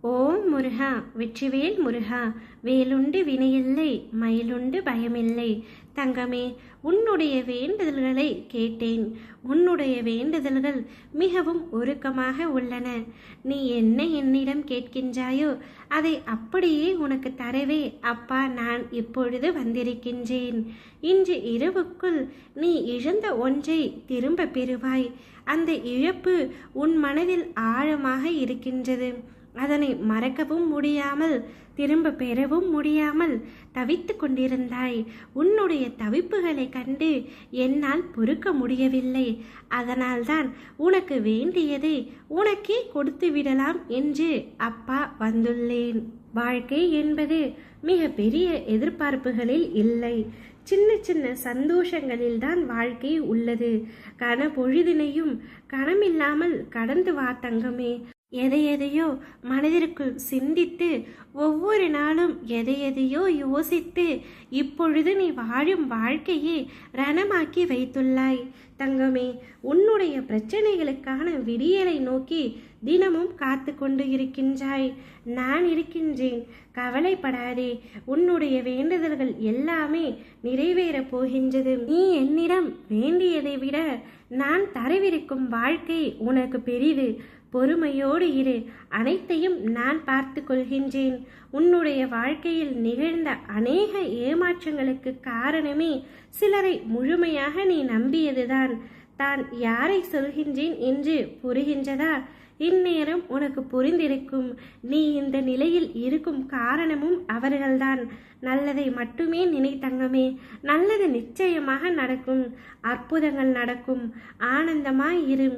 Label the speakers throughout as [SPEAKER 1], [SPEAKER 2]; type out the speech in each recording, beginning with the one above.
[SPEAKER 1] ஓம் முருகா, வெற்றிவேல் முருகா. வேலுண்டு வினையில்லை, மயிலுண்டு பயமில்லை. தங்கமே, உன்னுடைய வேண்டுதல்களை கேட்டேன். உன்னுடைய வேண்டுதல்கள் மிகவும் உருக்கமாக உள்ளன. நீ என்ன என்னிடம் கேட்கின்றாயோ அதை அப்படியே உனக்கு தரவே அப்பா நான் இப்பொழுது வந்திருக்கின்றேன். இன்று இரவுக்குள் நீ இழந்த ஒன்றை திரும்ப பெறுவாய். அந்த இழப்பு உன் மனதில் ஆழமாக இருக்கின்றது. அதனை மறக்கவும் முடியாமல் திரும்ப பெறவும் முடியாமல் தவித்து கொண்டிருந்தாய். உன்னுடைய தவிப்புகளை கண்டு என்னால் பொறுக்க முடியவில்லை. அதனால்தான் உனக்கு வேண்டியதை உனக்கே கொடுத்து விடலாம் என்று அப்பா வந்துள்ளேன். வாழ்க்கை என்பது மிக பெரிய எதிர்பார்ப்புகளில் இல்லை, சின்ன சின்ன சந்தோஷங்களில்தான் வாழ்க்கை உள்ளது. கனப்பொழுதினையும் கனமில்லாமல் கடந்து வா தங்கமே. எதையெதையோ மனதிற்குள் சிந்தித்து ஒவ்வொரு நாளும் எதையெதையோ யோசித்து இப்பொழுது நீ வாழும் வாழ்க்கையை ரணமாக்கி வைத்துள்ளாய். தங்கமே, உன்னுடைய பிரச்சனைகளுக்கான விடியலை நோக்கி தினமும் காத்து கொண்டு இருக்கின்றாய். நான் இருக்கின்றேன், கவலைப்படாதே. உன்னுடைய வேண்டுதல்கள் எல்லாமே நிறைவேறப் போகின்றது. நீ என்னிடம் வேண்டியதை விட நான் தரவிருக்கும் வாழ்க்கை உனக்கு பெரிது. பொறுமையோடு இரு, அனைத்தையும் நான் பார்த்து கொள்கின்றேன். உன்னுடைய வாழ்க்கையில் நிகழ்ந்த அநேக ஏமாற்றங்களுக்கு காரணமே சிலரை முழுமையாக நீ நம்பியதுதான். தான் யாரை சொல்கின்றேன் என்று புரிகின்றதா? இந்நேரம் உனக்கு புரிந்திருக்கும். நீ இந்த நிலையில் இருக்கும் காரணமும் அவர்கள்தான். நல்லதை மட்டுமே நினை தங்கமே. நல்லது நிச்சயமாக நடக்கும். அற்புதங்கள் நடக்கும். ஆனந்தமாய் இரு.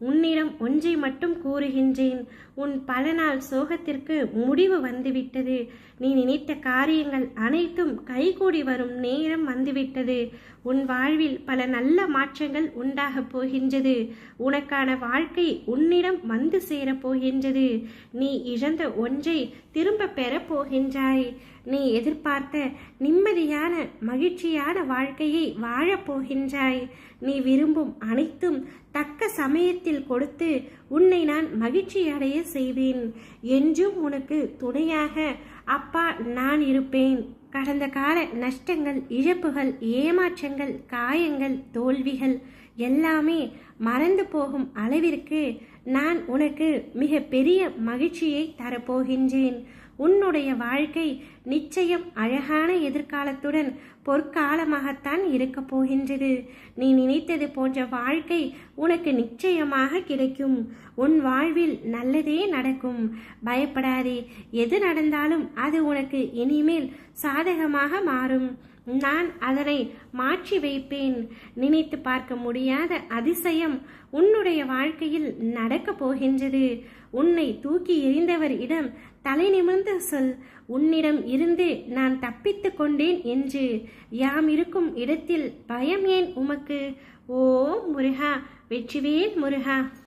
[SPEAKER 1] உன்னிடம் ஒன்றை மட்டும் கூறுகின்றேன். உன் பல நாள் சோகத்திற்கு முடிவு வந்துவிட்டது. நீ நினைத்த காரியங்கள் அனைத்தும் கைகூடி வரும் நேரம் வந்துவிட்டது. உன் வாழ்வில் பல நல்ல மாற்றங்கள் உண்டாகப் போகின்றது. உனக்கான வாழ்க்கை உன்னிடம் வந்து சேரப் போகின்றது. நீ இழந்த ஒன்றை திரும்ப பெறப் போகின்றாய். நீ எதிர்பார்த்த நிம்மதியான மகிழ்ச்சியான வாழ்க்கையை வாழப்போகின்றாய். நீ விரும்பும் அனைத்தும் தக்க சமயத்தில் கொடுத்து உன்னை நான் மகிழ்ச்சி அடைய செய்வேன். என்றும் உனக்கு துணையாக அப்பா நான் இருப்பேன். கடந்த கால நஷ்டங்கள், இழப்புகள், ஏமாற்றங்கள், காயங்கள், தோல்விகள் எல்லாமே மறந்து போகும் அளவிற்கு நான் உனக்கு மிக பெரிய மகிழ்ச்சியை தரப்போகின்றேன். உன்னுடைய வாழ்க்கை நிச்சயம் அழகான எதிர்காலத்துடன் பொற்காலமாகத்தான் இருக்க போகின்றது. நீ நினைத்தது போன்ற வாழ்க்கை உனக்கு நிச்சயமாக கிடைக்கும். உன் வாழ்வில் நல்லதே நடக்கும். பயப்படாதே. எது நடந்தாலும் அது உனக்கு இனிமேல் சாதகமாக மாறும். நான் அதனை மாற்றி வைப்பேன். நினைத்து பார்க்க முடியாத அதிசயம் உன்னுடைய வாழ்க்கையில் நடக்கப் போகின்றது. உன்னை தூக்கி எறிந்தவரிடம் தலை நிமிர்ந்து சொல், உன்னிடம் இருந்து நான் தப்பித்து கொண்டேன் என்று. யாம் இருக்கும் இடத்தில் பயம் ஏன் உமக்கு? ஓம் முருகா, வெற்றிவேல் முருகா.